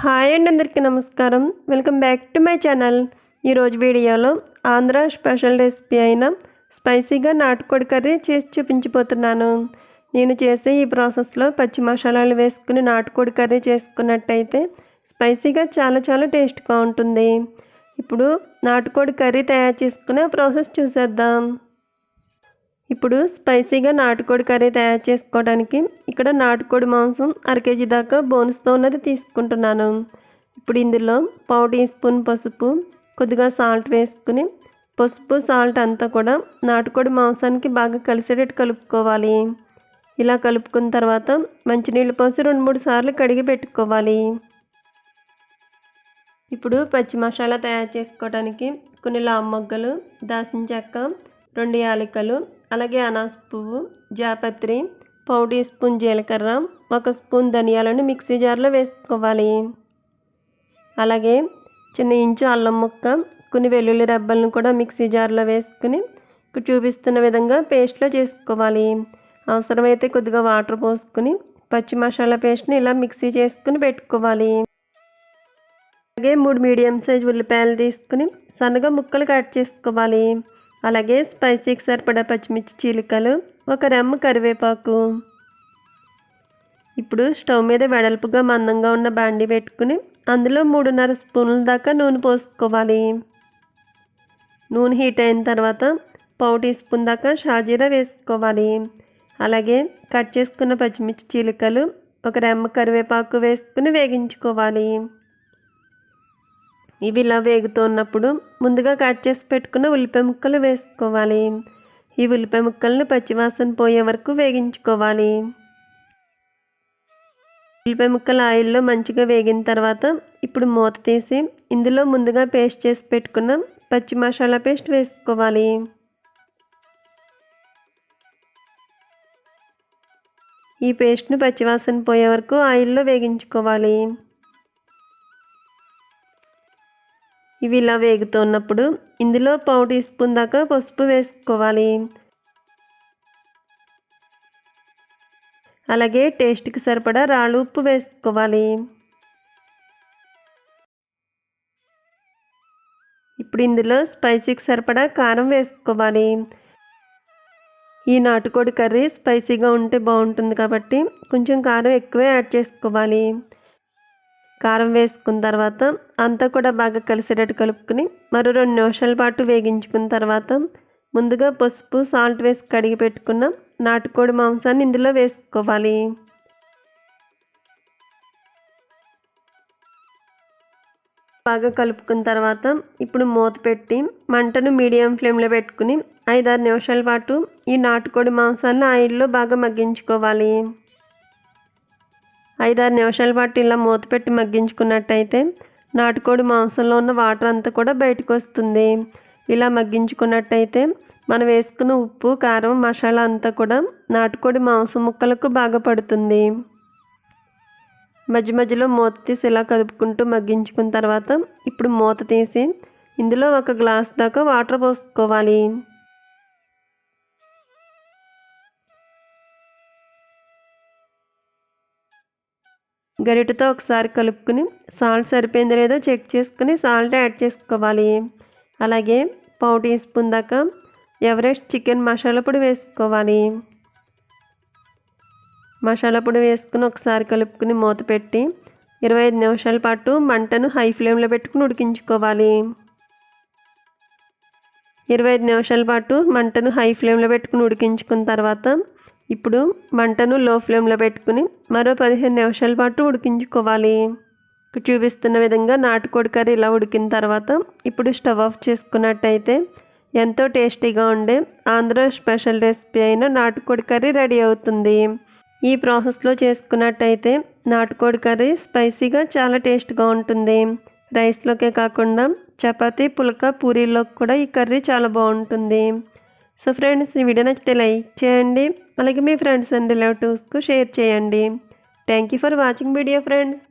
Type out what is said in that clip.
Hi అండి, అందరికీ నమస్కారం. Welcome back to my channel. ఈరోజు వీడియోలో ఆంధ్ర స్పెషల్ రెసిపీ అయిన స్పైసీగా నాటుకోడి కర్రీ చేసి చూపించబోతున్నాను. నేను చేసే ఈ ప్రాసెస్లో పచ్చి మసాలాలు వేసుకుని నాటుకోడి కర్రీ చేసుకున్నట్టయితే స్పైసీగా చాలా టేస్ట్గా ఉంటుంది. ఇప్పుడు నాటుకోడి కర్రీ తయారు చేసుకునే ప్రాసెస్ చూసేద్దాం. ఇప్పుడు స్పైసీగా నాటుకోడి కర్రీ తయారు చేసుకోవడానికి ఇక్కడ నాటుకోడి మాంసం 1/2 kg దాకా బోన్స్తో ఉన్నది తీసుకుంటున్నాను. ఇప్పుడు ఇందులో 1/2 టీ స్పూన్ పసుపు, కొద్దిగా సాల్ట్ వేసుకుని పసుపు సాల్ట్ అంతా కూడా నాటుకోడి మాంసానికి బాగా కలిసేటట్టు కలుపుకోవాలి. ఇలా కలుపుకున్న తర్వాత మంచినీళ్ళు పోసి 2-3 సార్లు కడిగి పెట్టుకోవాలి. ఇప్పుడు పచ్చి మసాలా తయారు చేసుకోవడానికి కొన్ని లావు మొగ్గలు, దాల్చిన చెక్క, 2 యాలకులు, అలాగే అనాస పువ్వు, జాపత్రి, 1/2 టీ స్పూన్ జీలకర్ర, 1 స్పూన్ ధనియాలను మిక్సీ జార్లో వేసుకోవాలి. అలాగే చిన్న ఇంచు అల్లం ముక్క, కొన్ని వెల్లుల్లి రెబ్బలను కూడా మిక్సీ జార్లో వేసుకుని చూపిస్తున్న విధంగా పేస్ట్లో చేసుకోవాలి. అవసరమైతే కొద్దిగా వాటర్ పోసుకుని పచ్చి మసాలా పేస్ట్ని ఇలా మిక్సీ చేసుకుని పెట్టుకోవాలి. అలాగే 3 మీడియం సైజ్ ఉల్లిపాయలు తీసుకుని సన్నగా ముక్కలు కట్ చేసుకోవాలి. అలాగే స్పైసీకి సరిపడా పచ్చిమిర్చి చీలికలు, 1 రెమ్మ కరివేపాకు. ఇప్పుడు స్టవ్ మీద వెడల్పుగా మందంగా ఉన్న బాండి పెట్టుకుని అందులో 3.5 స్పూన్ల దాకా నూనె పోసుకోవాలి. నూనె హీట్ అయిన తర్వాత 1/2 టీ స్పూన్ దాకా షాజీరా వేసుకోవాలి. అలాగే కట్ చేసుకున్న పచ్చిమిర్చి చీలికలు, 1 రెమ్మ కరివేపాకు వేసుకుని వేగించుకోవాలి. ఇవి ఇలా వేగుతున్నప్పుడు ముందుగా కట్ చేసి పెట్టుకున్న ఉల్లిపాయ ముక్కలు వేసుకోవాలి. ఈ ఉల్లిపాయ ముక్కలను పచ్చివాసన పోయే వరకు వేగించుకోవాలి. ఉల్లిపాయ ముక్కలు ఆయిల్లో మంచిగా వేగిన తర్వాత ఇప్పుడు మూత తీసి ఇందులో ముందుగా పేస్ట్ చేసి పెట్టుకున్న పచ్చి మసాలా పేస్ట్ వేసుకోవాలి. ఈ పేస్ట్ను పచ్చివాసన పోయే వరకు ఆయిల్లో వేగించుకోవాలి. ఇవి ఇలా వేగుతున్నప్పుడు ఇందులో 1/2 టీ స్పూన్ దాకా పసుపు వేసుకోవాలి. అలాగే టేస్ట్కి సరిపడా రాళ్ళు ఉప్పు వేసుకోవాలి. ఇప్పుడు ఇందులో స్పైసీకి సరిపడా కారం వేసుకోవాలి. ఈ నాటుకోడి కర్రీ స్పైసీగా ఉంటే బాగుంటుంది కాబట్టి కొంచెం కారం ఎక్కువే యాడ్ చేసుకోవాలి. కారం వేసుకున్న తర్వాత అంతా కూడా బాగా కలిసేటట్టు కలుపుకుని మరో 2 నిమిషాల పాటు వేగించుకున్న తర్వాత ముందుగా పసుపు సాల్ట్ వేసి కడిగి పెట్టుకున్న నాటుకోడి మాంసాన్ని ఇందులో వేసుకోవాలి. బాగా కలుపుకున్న తర్వాత ఇప్పుడు మూత పెట్టి మంటను మీడియం ఫ్లేమ్లో పెట్టుకుని 5-6 నిమిషాల పాటు ఈ నాటుకోడి మాంసాన్ని ఆయిల్లో బాగా మగ్గించుకోవాలి. 5-6 నిమిషాల పాటు ఇలా మూత పెట్టి మగ్గించుకున్నట్టయితే నాటుకోడి మాంసంలో ఉన్న వాటర్ అంతా కూడా బయటకు వస్తుంది. ఇలా మగ్గించుకున్నట్టయితే మనం వేసుకున్న ఉప్పు, కారం, మసాలా అంతా కూడా నాటుకోడి మాంసం ముక్కలకు బాగా పడుతుంది. మధ్యలో మూత తీసి ఇలా కదుపుకుంటూ మగ్గించుకున్న తర్వాత ఇప్పుడు మూత తీసి ఇందులో 1 గ్లాస్ దాకా వాటర్ పోసుకోవాలి. గరిటెతో ఒకసారి కలుపుకుని సాల్ట్ సరిపోయిందో లేదో చెక్ చేసుకుని సాల్ట్ యాడ్ చేసుకోవాలి. అలాగే 1/2 టీ స్పూన్ దాకా ఎవరెస్ట్ చికెన్ మసాలా పొడి వేసుకోవాలి. మసాలా పొడి వేసుకుని ఒకసారి కలుపుకుని మూత పెట్టి 25 నిమిషాల పాటు మంటను హై ఫ్లేమ్లో పెట్టుకుని ఉడికించుకోవాలి. 25 నిమిషాల పాటు మంటను హై ఫ్లేమ్లో పెట్టుకుని ఉడికించుకున్న తర్వాత ఇప్పుడు మంటను లో ఫ్లేమ్లో పెట్టుకుని మరో 15 నిమిషాల పాటు ఉడికించుకోవాలి. చూపిస్తున్న విధంగా నాటుకోడి కర్రీ ఇలా ఉడికిన తర్వాత ఇప్పుడు స్టవ్ ఆఫ్ చేసుకున్నట్టయితే ఎంతో టేస్టీగా ఉండే ఆంధ్ర స్పెషల్ రెసిపీ అయిన నాటుకోడి కర్రీ రెడీ అవుతుంది. ఈ ప్రాసెస్లో చేసుకున్నట్టయితే నాటుకోడి కర్రీ స్పైసీగా చాలా టేస్ట్గా ఉంటుంది. రైస్లోకే కాకుండా చపాతీ, పుల్కా, పూరీలోకి కూడా ఈ కర్రీ చాలా బాగుంటుంది. సో ఫ్రెండ్స్, ఈ వీడియో నచ్చితే లైక్ చేయండి. అలాగే మీ ఫ్రెండ్స్ అండ్ రిలేటివ్స్కు షేర్ చేయండి. Thank you for watching video friends.